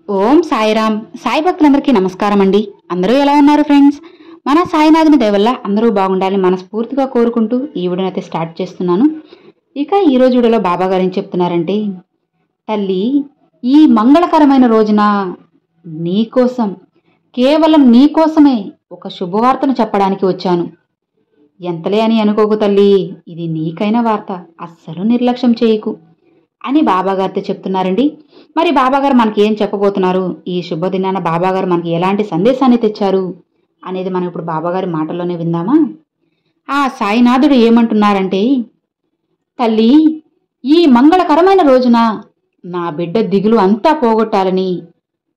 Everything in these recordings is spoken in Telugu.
ఓం సాయిరామ్. సాయి భక్తులందరికీ నమస్కారం అండి. అందరూ ఎలా ఉన్నారు ఫ్రెండ్స్? మన సాయినాథుని దయ వల్ల అందరూ బాగుండాలని మనస్ఫూర్తిగా కోరుకుంటూ ఈ వీడియోనైతే స్టార్ట్ చేస్తున్నాను. ఇక ఈరోజు వీడియోలో బాబా గారు ఏం చెప్తున్నారంటే, తల్లి, ఈ మంగళకరమైన రోజున నీకోసం, కేవలం నీకోసమే ఒక శుభవార్తను చెప్పడానికి వచ్చాను. ఎంతలే అని అనుకోకు తల్లి, ఇది నీకైన వార్త, అస్సలు నిర్లక్ష్యం చేయకు అని బాబాగారితో చెప్తున్నారండి. మరి బాబాగారు మనకి ఏం చెప్పబోతున్నారు, ఈ శుభదినాన బాబాగారు మనకి ఎలాంటి సందేశాన్ని తెచ్చారు అనేది మనం ఇప్పుడు బాబాగారి మాటల్లోనే విందామా. ఆ సాయినాథుడు ఏమంటున్నారంటే, తల్లి, ఈ మంగళకరమైన రోజున నా బిడ్డ దిగులు అంతా పోగొట్టాలని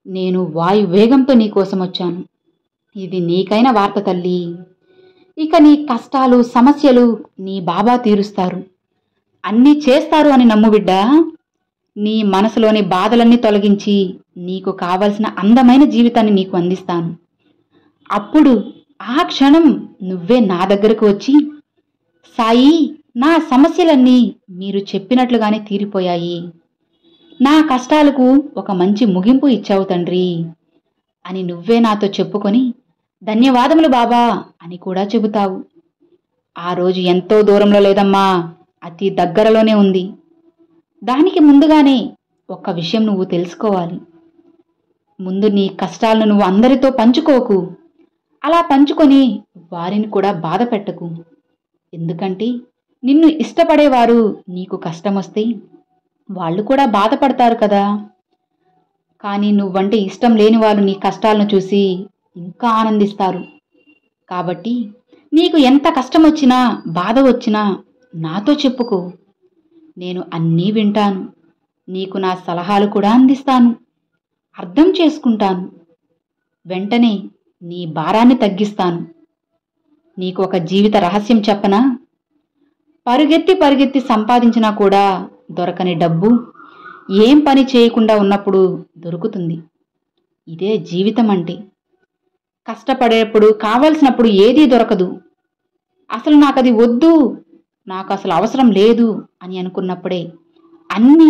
నేను వాయు వేగంతో నీ కోసం వచ్చాను. ఇది నీకైన వార్త తల్లి. ఇక నీ కష్టాలు సమస్యలు నీ బాబా తీరుస్తారు, అన్నీ చేస్తారు అని నమ్ము బిడ్డ. నీ మనసులోని బాధలన్నీ తొలగించి నీకు కావలసిన అందమైన జీవితాన్ని నీకు అందిస్తాను. అప్పుడు ఆ క్షణం నువ్వే నా దగ్గరకు వచ్చి, సాయి, నా సమస్యలన్నీ మీరు చెప్పినట్లుగానే తీరిపోయాయి, నా కష్టాలకు ఒక మంచి ముగింపు ఇచ్చావు తండ్రి అని నువ్వే నాతో చెప్పుకొని ధన్యవాదములు బాబా అని కూడా చెబుతావు. ఆ రోజు ఎంతో దూరంలో లేదమ్మా, అతి దగ్గరలోనే ఉంది. దానికి ముందుగానే ఒక్క విషయం నువ్వు తెలుసుకోవాలి. ముందు నీ కష్టాలను నువ్వు అందరితో పంచుకోకు. అలా పంచుకొని వారిని కూడా బాధ పెట్టకు. ఎందుకంటే నిన్ను ఇష్టపడేవారు నీకు కష్టం వస్తే వాళ్ళు కూడా బాధపడతారు కదా. కానీ నువ్వంటే ఇష్టం లేని వాళ్ళు నీ కష్టాలను చూసి ఇంకా ఆనందిస్తారు. కాబట్టి నీకు ఎంత కష్టం వచ్చినా బాధ వచ్చినా నాతో చెప్పుకో, నేను అన్నీ వింటాను. నీకు నా సలహాలు కూడా అందిస్తాను, అర్థం చేసుకుంటాను. వెంటనే నీ భారాన్ని తగ్గిస్తాను. నీకు ఒక జీవిత రహస్యం చెప్పనా? పరుగెత్తి పరుగెత్తి సంపాదించినా కూడా దొరకని డబ్బు ఏం పని చేయకుండా ఉన్నప్పుడు దొరుకుతుంది. ఇదే జీవితం అంటే. కష్టపడేటప్పుడు కావలసినప్పుడు ఏదీ దొరకదు. అసలు నాకది వద్దు, నాకు అసలు అవసరం లేదు అని అనుకున్నప్పుడే అన్నీ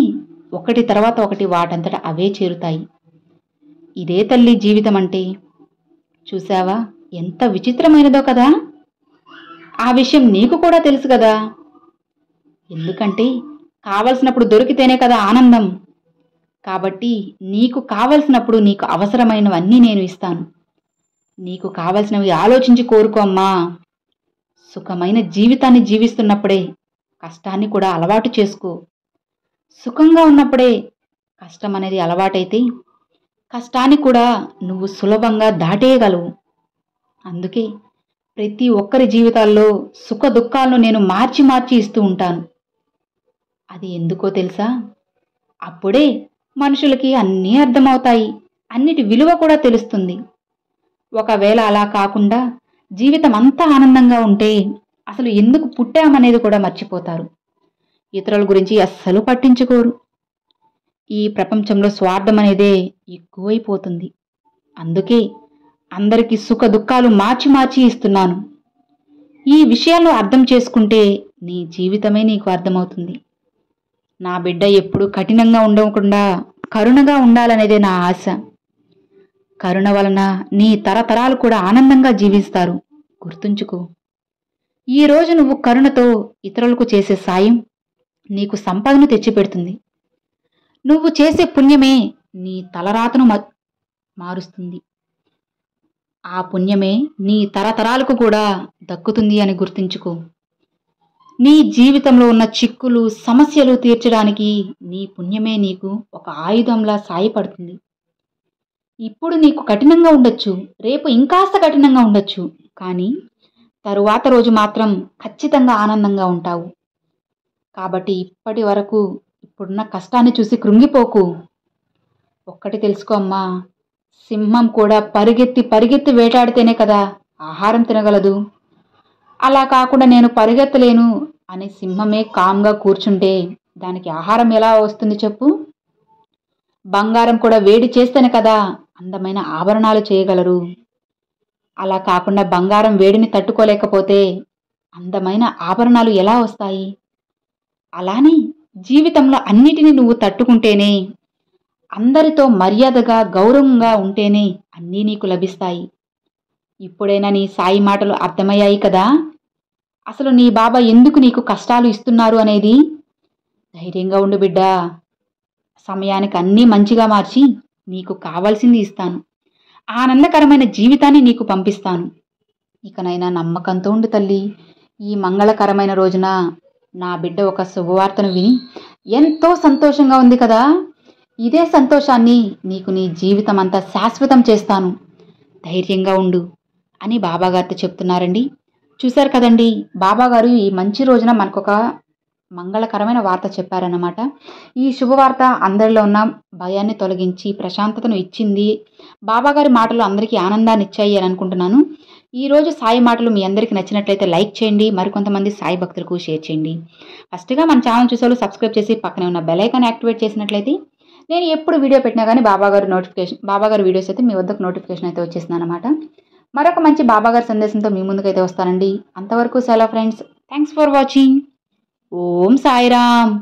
ఒకటి తర్వాత ఒకటి వాటంతట అవే చేరుతాయి. ఇదే తల్లి జీవితం అంటే. చూసావా, ఎంత విచిత్రమైనదో కదా. ఆ విషయం నీకు కూడా తెలుసు కదా. ఎందుకంటే కావలసినప్పుడు దొరికితేనే కదా ఆనందం. కాబట్టి నీకు కావలసినప్పుడు నీకు అవసరమైనవన్నీ నేను ఇస్తాను. నీకు కావలసినవి ఆలోచించి కోరుకో అమ్మా. సుఖమైన జీవితాన్ని జీవిస్తున్నప్పుడే కష్టాన్ని కూడా అలవాటు చేసుకో. సుఖంగా ఉన్నప్పుడే కష్టం అనేది అలవాటైతే కష్టాన్ని కూడా నువ్వు సులభంగా దాటేయగలవు. అందుకే ప్రతి ఒక్కరి జీవితాల్లో సుఖ దుఃఖాలను నేను మార్చి మార్చి ఇస్తూ ఉంటాను. అది ఎందుకో తెలుసా? అప్పుడే మనుషులకి అన్నీ అర్థమవుతాయి, అన్నిటి విలువ కూడా తెలుస్తుంది. ఒకవేళ అలా కాకుండా జీవితం అంతా ఆనందంగా ఉంటే అసలు ఎందుకు పుట్టామనేది కూడా మర్చిపోతారు. ఇతరుల గురించి అస్సలు పట్టించుకోరు. ఈ ప్రపంచంలో స్వార్థం అనేదే ఎక్కువైపోతుంది. అందుకే అందరికీ సుఖ దుఃఖాలు మార్చి మార్చి ఇస్తున్నాను. ఈ విషయాలను అర్థం చేసుకుంటే నీ జీవితమే నీకు అర్థమవుతుంది. నా బిడ్డ ఎప్పుడూ కఠినంగా ఉండకుండా కరుణగా ఉండాలనేదే నా ఆశ. కరుణ వలన నీ తరతరాలు కూడా ఆనందంగా జీవిస్తారు. గుర్తుంచుకో. ఈరోజు నువ్వు కరుణతో ఇతరులకు చేసే సాయం నీకు సంపదను తెచ్చిపెడుతుంది. నువ్వు చేసే పుణ్యమే నీ తలరాతను మారుస్తుంది. ఆ పుణ్యమే నీ తరతరాలకు కూడా దక్కుతుంది అని గుర్తుంచుకో. నీ జీవితంలో ఉన్న చిక్కులు సమస్యలు తీర్చడానికి నీ పుణ్యమే నీకు ఒక ఆయుధంలా సాయపడుతుంది. ఇప్పుడు నీకు కఠినంగా ఉండొచ్చు, రేపు ఇంకాస్త కఠినంగా ఉండొచ్చు, కానీ తరువాత రోజు మాత్రం ఖచ్చితంగా ఆనందంగా ఉంటావు. కాబట్టి ఇప్పటి వరకు ఇప్పుడున్న కష్టాన్ని చూసి కృంగిపోకు. ఒక్కటి తెలుసుకో అమ్మా, సింహం కూడా పరిగెత్తి పరిగెత్తి వేటాడితేనే కదా ఆహారం తినగలదు. అలా కాకుండా నేను పరిగెత్తలేను అని సింహమే కామ్గా కూర్చుంటే దానికి ఆహారం ఎలా వస్తుంది చెప్పు? బంగారం కూడా వేడి చేస్తేనే కదా అందమైన ఆభరణాలు చేయగలరు. అలా కాకుండా బంగారం వేడిని తట్టుకోలేకపోతే అందమైన ఆభరణాలు ఎలా వస్తాయి? అలానే జీవితంలో అన్నిటినీ నువ్వు తట్టుకుంటేనే అందరితో మర్యాదగా గౌరవంగా ఉంటేనే అన్నీ నీకు లభిస్తాయి. ఇప్పుడైనా నీ సాయి మాటలు అర్థమయ్యాయి కదా? అసలు నీ బాబా ఎందుకు నీకు కష్టాలు ఇస్తున్నారు అనేది. ధైర్యంగా ఉండు బిడ్డా. సమయానికి అన్నీ మంచిగా మార్చి నీకు కావాల్సింది ఇస్తాను. ఆనందకరమైన జీవితాన్ని నీకు పంపిస్తాను. ఇకనైనా నమ్మకంతో ఉండు తల్లి. ఈ మంగళకరమైన రోజున నా బిడ్డ ఒక శుభవార్తను విని ఎంతో సంతోషంగా ఉంది కదా? ఇదే సంతోషాన్ని నీకు నీ జీవితం అంతా శాశ్వతం చేస్తాను. ధైర్యంగా ఉండు అని బాబాగారితో చెప్తున్నారండి. చూశారు కదండి, బాబాగారు ఈ మంచి రోజున మనకొక మంగళకరమైన వార్త చెప్పారన్నమాట. ఈ శుభవార్త అందరిలో ఉన్న భయాన్ని తొలగించి ప్రశాంతతను ఇచ్చింది. బాబాగారి మాటలు అందరికీ ఆనందాన్ని ఇచ్చాయి అని అనుకుంటున్నాను. ఈరోజు సాయి మాటలు మీ అందరికీ నచ్చినట్లయితే లైక్ చేయండి, మరికొంతమంది సాయి భక్తులకు షేర్ చేయండి. ఫస్ట్గా మన ఛానల్ చూసేవాళ్ళు సబ్స్క్రైబ్ చేసి పక్కనే ఉన్న బెల్ ఐకాన్ యాక్టివేట్ చేసినట్లయితే నేను ఎప్పుడు వీడియో పెట్టినా కానీ బాబాగారి వీడియోస్ అయితే మీ వద్దకు నోటిఫికేషన్ అయితే వచ్చేసింది అనమాట. మరొక మంచి బాబాగారి సందేశంతో మీ ముందుకైతే వస్తానండి. అంతవరకు సెలవు friends. Thanks for watching. Om Sairam.